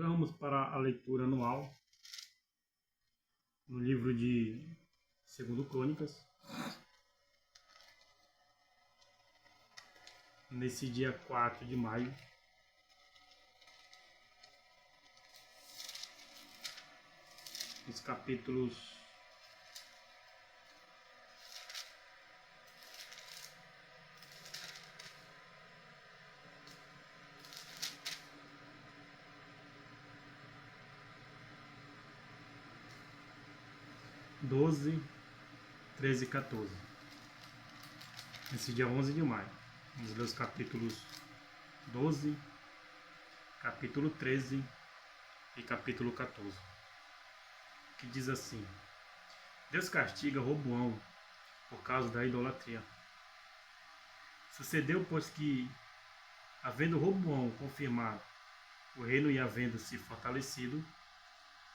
Vamos para a leitura anual no livro de 2 Crônicas. Nesse dia 4 de maio, os capítulos 12, 13 e 14. Nesse dia 11 de maio, vamos ler os capítulos 12, capítulo 13 e capítulo 14, que diz assim: Deus castiga Roboão por causa da idolatria. Sucedeu, pois, que, havendo Roboão confirmado o reino e havendo se fortalecido,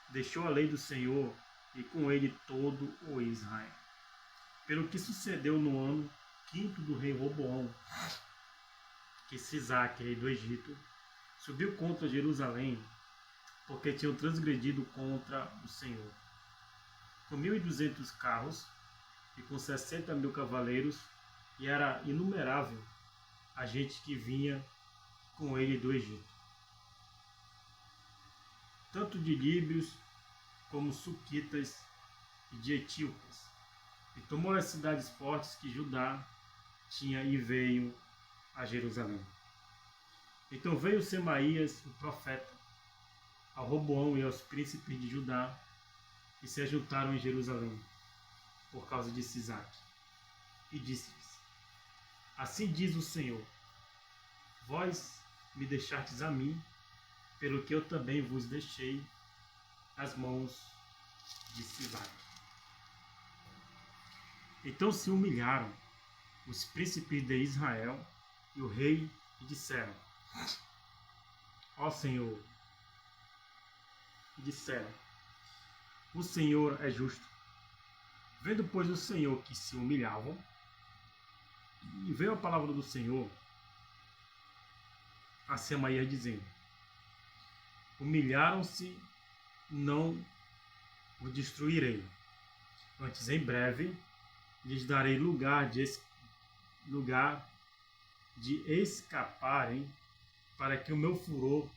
deixou a lei do Senhor e com ele todo o Israel. Pelo que sucedeu no ano 5º do rei Roboão, que Sisaque, rei do Egito, subiu contra Jerusalém, porque tinham transgredido contra o Senhor. Com 1.200 carros e com 60.000 cavaleiros, e era inumerável a gente que vinha com ele do Egito, tanto de líbios como suquitas e de etíopes, e tomou as cidades fortes que Judá tinha e veio a Jerusalém. Então veio Semaías, o profeta, a Roboão e aos príncipes de Judá, e se ajuntaram em Jerusalém, por causa de Sisaque, e disse-lhes: Assim diz o Senhor, vós me deixastes a mim, pelo que eu também vos deixei as mãos de Sisaque. Então se humilharam os príncipes de Israel e o rei, e disseram: Ó Senhor, o Senhor é justo. Vendo, pois, o Senhor que se humilhavam, e veio a palavra do Senhor a Semaías dizendo: Humilharam-se, não o destruirei. Antes, em breve, lhes darei lugar de escaparem, para que o meu furor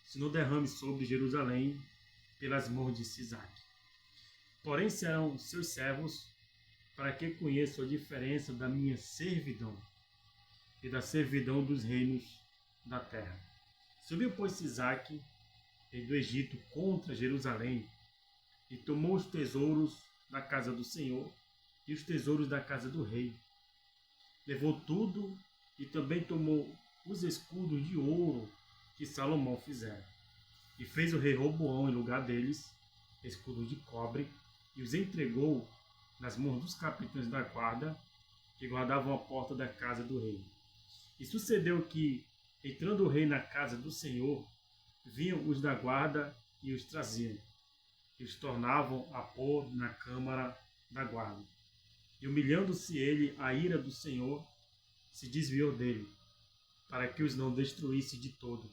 se não derrame sobre Jerusalém pelas mãos de Sisaque. Porém serão seus servos, para que conheçam a diferença da minha servidão e da servidão dos reinos da terra. Subiu, pois, Sisaque, rei do Egito, contra Jerusalém, e tomou os tesouros da casa do Senhor e os tesouros da casa do rei. Levou tudo e também tomou os escudos de ouro que Salomão fizera. E fez o rei Roboão em lugar deles escudos de cobre, e os entregou nas mãos dos capitães da guarda, que guardavam a porta da casa do rei. E sucedeu que, entrando o rei na casa do Senhor, vinham os da guarda e os traziam, e os tornavam a pôr na câmara da guarda. E humilhando-se ele, a ira do Senhor se desviou dele, para que os não destruísse de todo,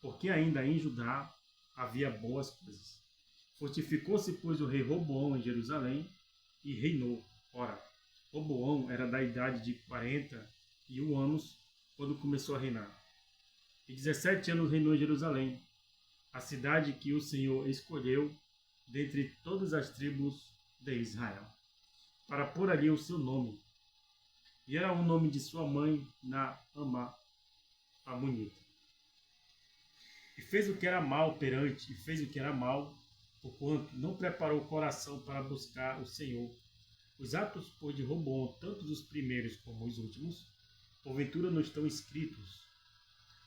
porque ainda em Judá havia boas coisas. Fortificou-se, pois, o rei Roboão em Jerusalém, e reinou. Ora, Roboão era da idade de 41 anos, quando começou a reinar. E 17 anos reinou em Jerusalém, a cidade que o Senhor escolheu dentre todas as tribos de Israel, para pôr ali o seu nome. E era o nome de sua mãe, Naamá, a bonita. E fez o que era mal perante, porquanto não preparou o coração para buscar o Senhor. Os atos, pois, de Roboão, tanto os primeiros como os últimos, porventura não estão escritos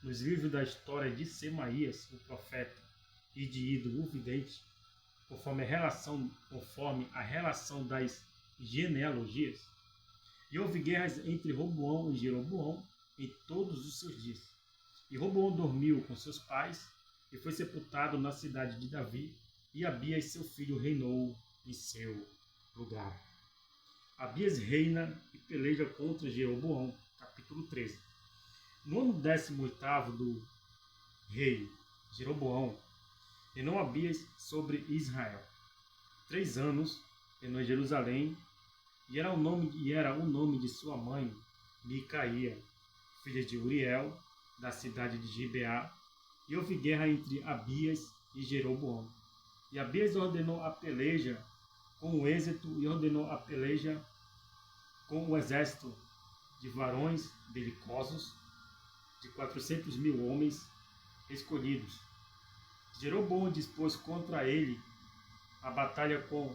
nos livros da história de Semaías, o profeta, e de Ido, o vidente, conforme a relação das genealogias. E houve guerras entre Roboão e Jeroboão em todos os seus dias. E Roboão dormiu com seus pais e foi sepultado na cidade de Davi, e Abias, seu filho, reinou em seu lugar. Abias reina e peleja contra Jeroboão. Capítulo 13. No ano 18º do rei Jeroboão, reinou Abias sobre Israel. 3 anos reinou em Jerusalém, e era o nome de sua mãe, Micaía, filha de Uriel, da cidade de Gibeá. E houve guerra entre Abias e Jeroboão. E Abias ordenou a peleja com o êxito e ordenou a peleja com o exército de varões belicosos, de 400.000 homens escolhidos. Jeroboão dispôs contra ele a batalha com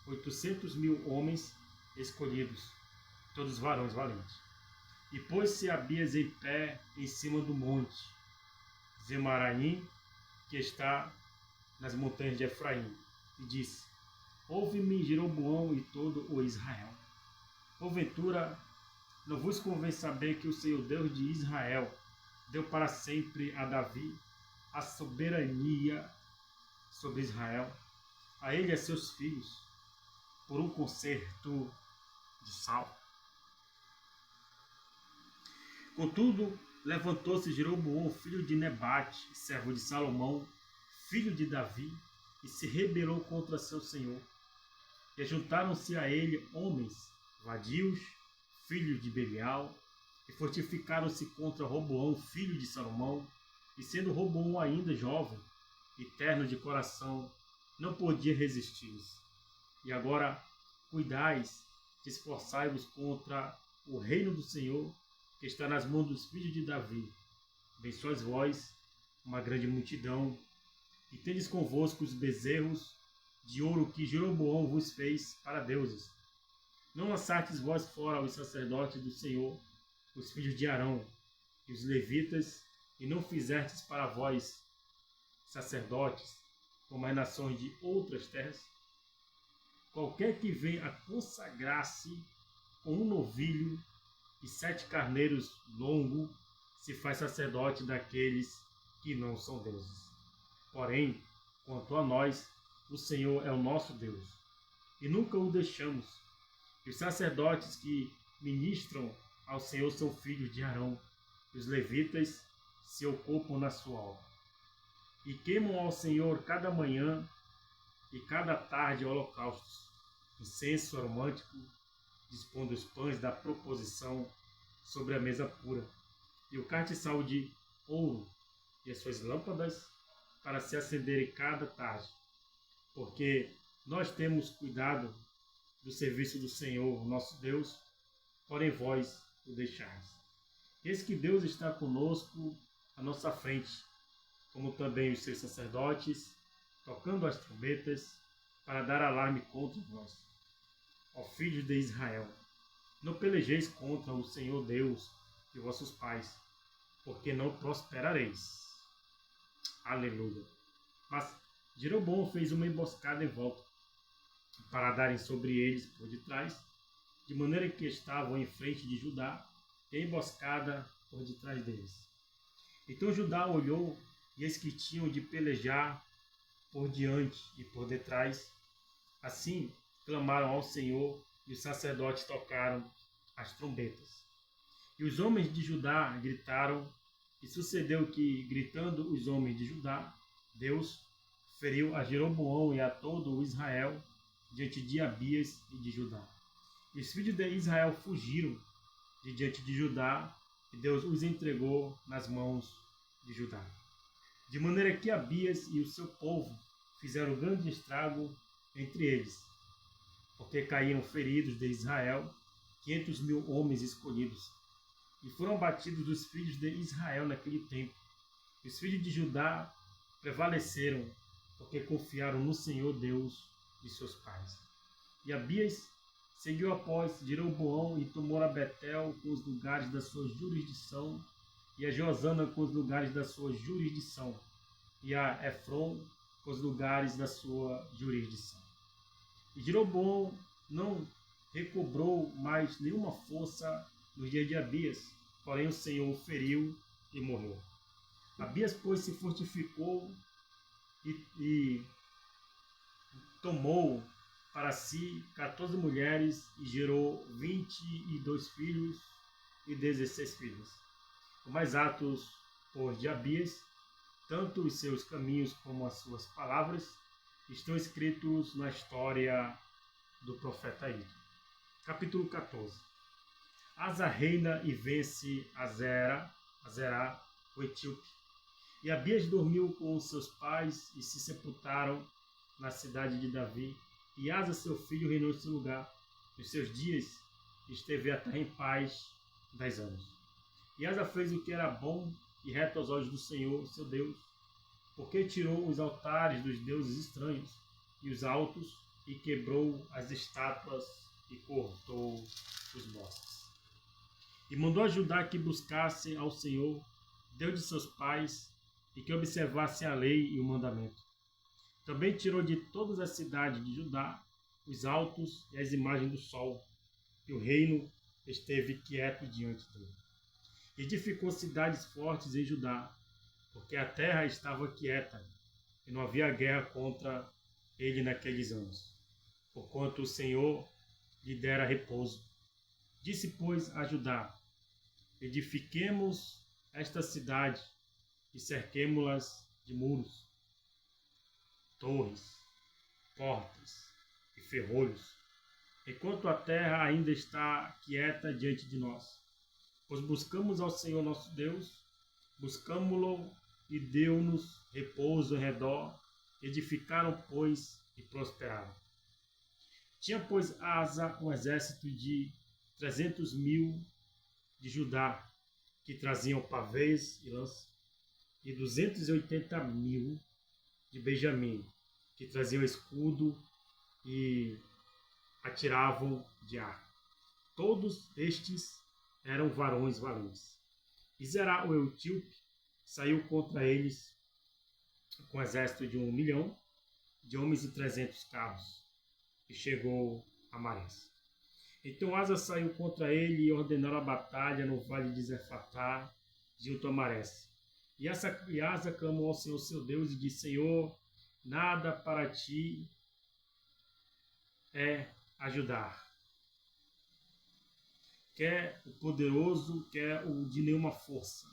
800.000 homens escolhidos, todos varões valentes. E pôs-se Abias em pé em cima do monte Zemaraim, que está nas montanhas de Efraim, e disse: Ouve-me, Jeroboão e todo o Israel. Porventura, não vos convém saber que o Senhor Deus de Israel deu para sempre a Davi a soberania sobre Israel, a ele e a seus filhos, por um concerto de sal. Contudo, levantou-se Jeroboão, filho de Nebate, servo de Salomão, filho de Davi, e se rebelou contra seu senhor. E juntaram-se a ele homens vadios, filho de Belial, e fortificaram-se contra Roboão, filho de Salomão, e sendo Roboão ainda jovem e terno de coração, não podia resistir-lhes. E agora, cuidais de esforçai-vos contra o reino do Senhor, que está nas mãos dos filhos de Davi. Abençoais vós uma grande multidão, e tendes convosco os bezerros de ouro que Jeroboão vos fez para deuses. Não lançastes vós fora os sacerdotes do Senhor, os filhos de Arão, e os levitas, e não fizestes para vós sacerdotes, como as nações de outras terras? Qualquer que venha a consagrar-se com um novilho e 7 carneiros longos, se faz sacerdote daqueles que não são deuses. Porém, quanto a nós, o Senhor é o nosso Deus, e nunca o deixamos. E os sacerdotes que ministram ao Senhor são filhos de Arão, e os levitas se ocupam na sua obra. E queimam ao Senhor cada manhã e cada tarde holocaustos, incenso aromático, dispondo os pães da proposição sobre a mesa pura, e o castiçal de ouro, e as suas lâmpadas para se acenderem cada tarde. Porque nós temos cuidado do serviço do Senhor, nosso Deus, porém vós o deixais. Eis que Deus está conosco à nossa frente, como também os seus sacerdotes, tocando as trombetas, para dar alarme contra vós. Ó filhos de Israel, não pelejeis contra o Senhor Deus de vossos pais, porque não prosperareis. Aleluia. Mas Jeroboão fez uma emboscada em volta, para darem sobre eles por detrás, de maneira que estavam em frente de Judá, e a emboscada por detrás deles. Então Judá olhou, e eis que tinham de pelejar por diante e por detrás. Assim clamaram ao Senhor, e os sacerdotes tocaram as trombetas. E os homens de Judá gritaram, e sucedeu que, gritando os homens de Judá, Deus feriu a Jeroboão e a todo o Israel diante de Abias e de Judá. E os filhos de Israel fugiram de diante de Judá, e Deus os entregou nas mãos de Judá. De maneira que Abias e o seu povo fizeram grande estrago entre eles, porque caíram feridos de Israel 500.000 homens escolhidos, e foram batidos os filhos de Israel naquele tempo. E os filhos de Judá prevaleceram, porque confiaram no Senhor Deus de seus pais. E Abias seguiu após Jeroboão e tomou a Betel com os lugares da sua jurisdição, e a Josana com os lugares da sua jurisdição, e a Efron com os lugares da sua jurisdição. E Jeroboão não recobrou mais nenhuma força no dia de Abias, porém o Senhor o feriu e morreu. Abias, pois, se fortificou e tomou para si 14 mulheres e gerou 22 filhos e 16 filhas. O mais Atos, pois, de Abias, tanto os seus caminhos como as suas palavras estão escritos na história do profeta Ido. Capítulo 14. Asa reina e vence a Zerá, o etíope. E Abias dormiu com os seus pais e se sepultaram na cidade de Davi. E Asa, seu filho, reinou em seu lugar. Nos seus dias esteve a terra em paz 10 anos. E Asa fez o que era bom e reto aos olhos do Senhor, seu Deus, porque tirou os altares dos deuses estranhos e os altos, e quebrou as estátuas e cortou os bosques. E mandou a Judá que buscassem ao Senhor, Deus de seus pais, e que observassem a lei e o mandamento. Também tirou de todas as cidades de Judá os altos e as imagens do sol, e o reino esteve quieto diante dele. Edificou cidades fortes em Judá, porque a terra estava quieta, e não havia guerra contra ele naqueles anos, porquanto o Senhor lhe dera repouso. Disse, pois, a Judá: edifiquemos esta cidade e cerquemo-las de muros, torres, portas e ferrolhos, enquanto a terra ainda está quieta diante de nós. Pois buscamos ao Senhor nosso Deus, buscamo-lo e deu-nos repouso em redor, edificaram, pois, e prosperaram. Tinha, pois, Asa um exército de 300.000 de Judá, que traziam pavês e lança, e 280.000 de Benjamim, que traziam escudo e atiravam de arco. Todos estes eram varões valentes. E Zerá, o etíope, saiu contra eles com um exército de 1 milhão de homens e 300 carros, e chegou a Marés. Então Asa saiu contra ele e ordenaram a batalha no vale de Zefatá, junto a Marés. E Asa clamou ao Senhor seu Deus e disse: Senhor, nada para ti é ajudar. Quer o poderoso, quer o de nenhuma força.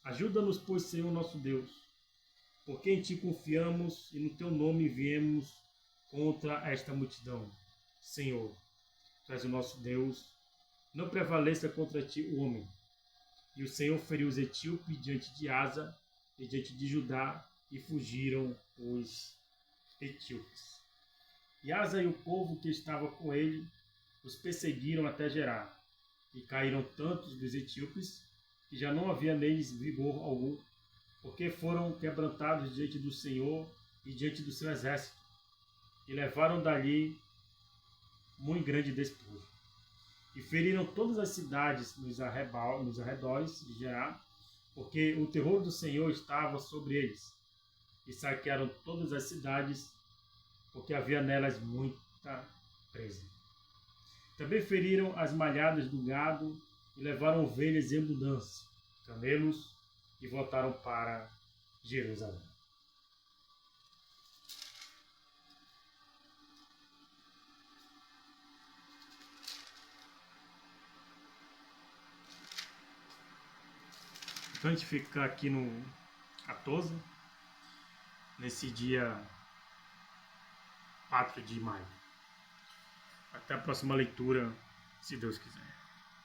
Ajuda-nos, pois, Senhor nosso Deus, porque em ti confiamos e no teu nome viemos contra esta multidão. Senhor, tu és o nosso Deus, não prevaleça contra ti o homem. E o Senhor feriu os etíopes diante de Asa e diante de Judá, e fugiram os etíopes. E Asa e o povo que estava com ele os perseguiram até Gerá, e caíram tantos dos etíopes que já não havia neles vigor algum, porque foram quebrantados diante do Senhor e diante do seu exército, e levaram dali muito grande despojo. E feriram todas as cidades nos arredores de Gerá, porque o terror do Senhor estava sobre eles. E saquearam todas as cidades, porque havia nelas muita presa. Também feriram as malhadas do gado e levaram ovelhas em abundância, camelos, e voltaram para Jerusalém. Então a gente fica aqui no 14, nesse dia 4 de maio. Até a próxima leitura, se Deus quiser.